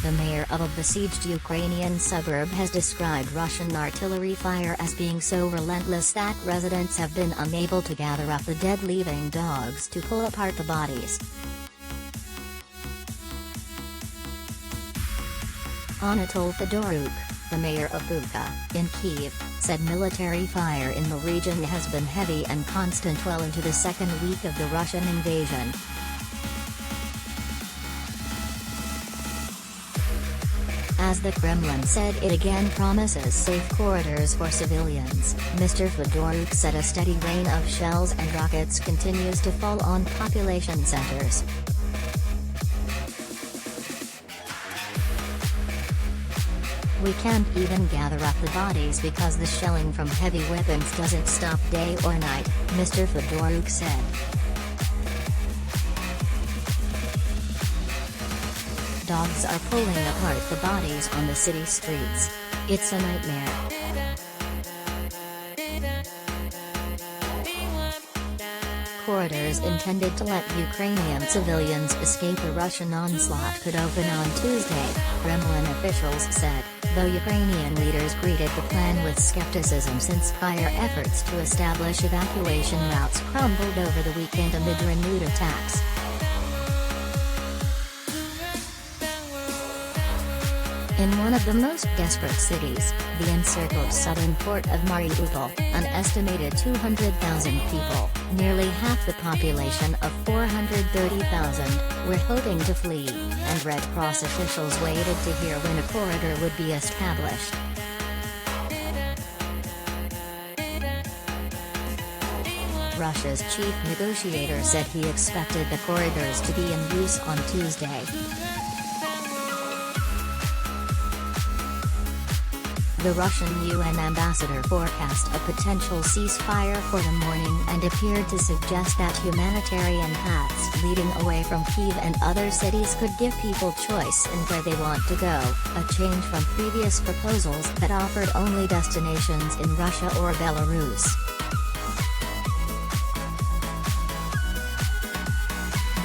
The mayor of a besieged Ukrainian suburb has described Russian artillery fire as being so relentless that residents have been unable to gather up the dead, leaving dogs to pull apart the bodies. Anatol Fedoruk, the mayor of Bucha, in Kyiv, said military fire in the region has been heavy and constant well into the second week of the Russian invasion. As the Kremlin said it again promises safe corridors for civilians, Mr. Fedoruk said a steady rain of shells and rockets continues to fall on population centers. We can't even gather up the bodies because the shelling from heavy weapons doesn't stop day or night, Mr. Fedoruk said. Dogs are pulling apart the bodies on the city streets. It's a nightmare. Corridors intended to let Ukrainian civilians escape a Russian onslaught could open on Tuesday, Kremlin officials said, though Ukrainian leaders greeted the plan with skepticism since prior efforts to establish evacuation routes crumbled over the weekend amid renewed attacks. In one of the most desperate cities, the encircled southern port of Mariupol, an estimated 200,000 people, nearly half the population of 430,000, were hoping to flee, and Red Cross officials waited to hear when a corridor would be established. Russia's chief negotiator said he expected the corridors to be in use on Tuesday. The Russian UN ambassador forecast a potential ceasefire for the morning and appeared to suggest that humanitarian paths leading away from Kyiv and other cities could give people choice in where they want to go, a change from previous proposals that offered only destinations in Russia or Belarus.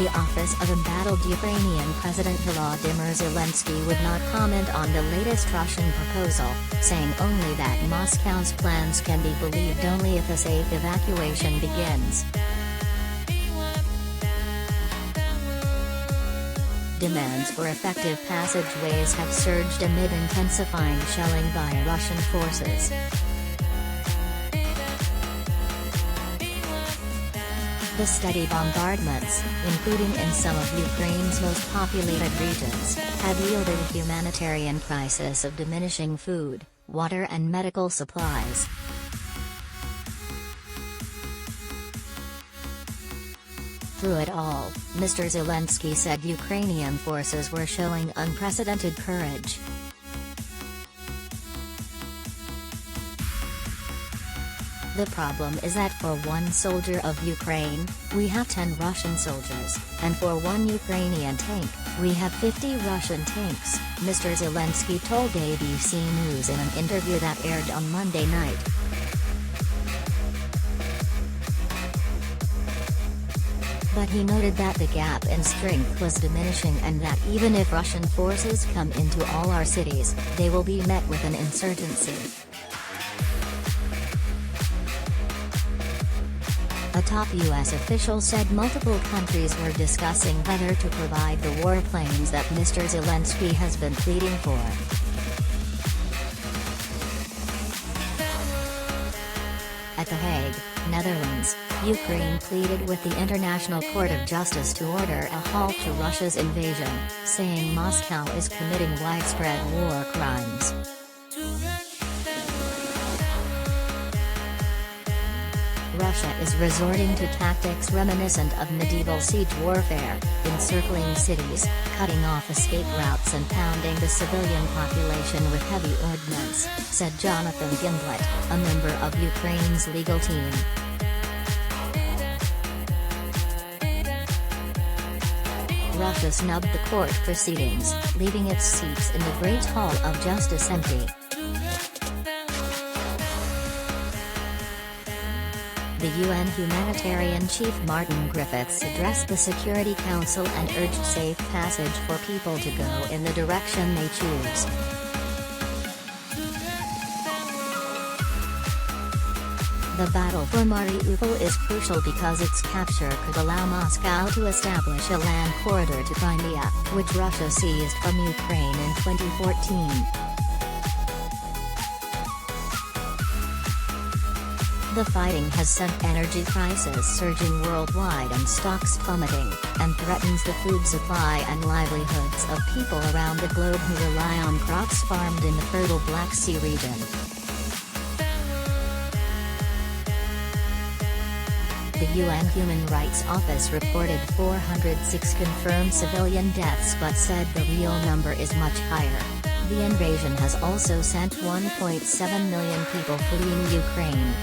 The office of embattled Ukrainian President Volodymyr Zelensky would not comment on the latest Russian proposal, saying only that Moscow's plans can be believed only if a safe evacuation begins. Demands for effective passageways have surged amid intensifying shelling by Russian forces. The steady bombardments, including in some of Ukraine's most populated regions, have yielded a humanitarian crisis of diminishing food, water and medical supplies. Through it all, Mr. Zelensky said Ukrainian forces were showing unprecedented courage. The problem is that for one soldier of Ukraine, we have 10 Russian soldiers, and for one Ukrainian tank, we have 50 Russian tanks, Mr. Zelensky told ABC News in an interview that aired on Monday night. But he noted that the gap in strength was diminishing and that even if Russian forces come into all our cities, they will be met with an insurgency. A top U.S. official said multiple countries were discussing whether to provide the warplanes that Mr. Zelensky has been pleading for. At The Hague, Netherlands, Ukraine pleaded with the International Court of Justice to order a halt to Russia's invasion, saying Moscow is committing widespread war crimes. Russia is resorting to tactics reminiscent of medieval siege warfare, encircling cities, cutting off escape routes and pounding the civilian population with heavy ordnance, said Jonathan Gimblet, a member of Ukraine's legal team. Russia snubbed the court proceedings, leaving its seats in the Great Hall of Justice empty. The UN humanitarian chief Martin Griffiths addressed the Security Council and urged safe passage for people to go in the direction they choose. The battle for Mariupol is crucial because its capture could allow Moscow to establish a land corridor to Crimea, which Russia seized from Ukraine in 2014. The fighting has sent energy prices surging worldwide and stocks plummeting, and threatens the food supply and livelihoods of people around the globe who rely on crops farmed in the fertile Black Sea region. The UN Human Rights Office reported 406 confirmed civilian deaths but said the real number is much higher. The invasion has also sent 1.7 million people fleeing Ukraine.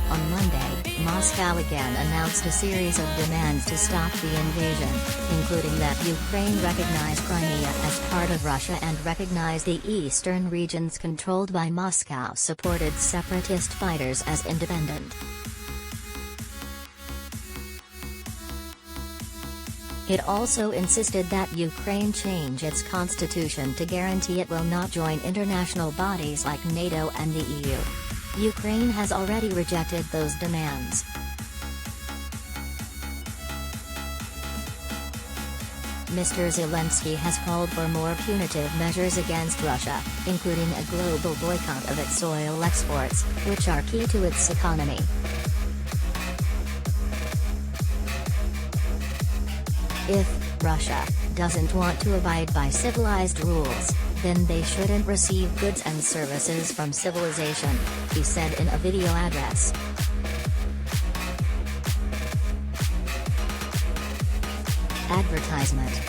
On Monday, Moscow again announced a series of demands to stop the invasion, including that Ukraine recognize Crimea as part of Russia and recognize the eastern regions controlled by Moscow-supported separatist fighters as independent. It also insisted that Ukraine change its constitution to guarantee it will not join international bodies like NATO and the EU. Ukraine has already rejected those demands. Mr. Zelensky has called for more punitive measures against Russia, including a global boycott of its oil exports, which are key to its economy. If Russia doesn't want to abide by civilized rules, then they shouldn't receive goods and services from civilization, he said in a video address. Advertisement.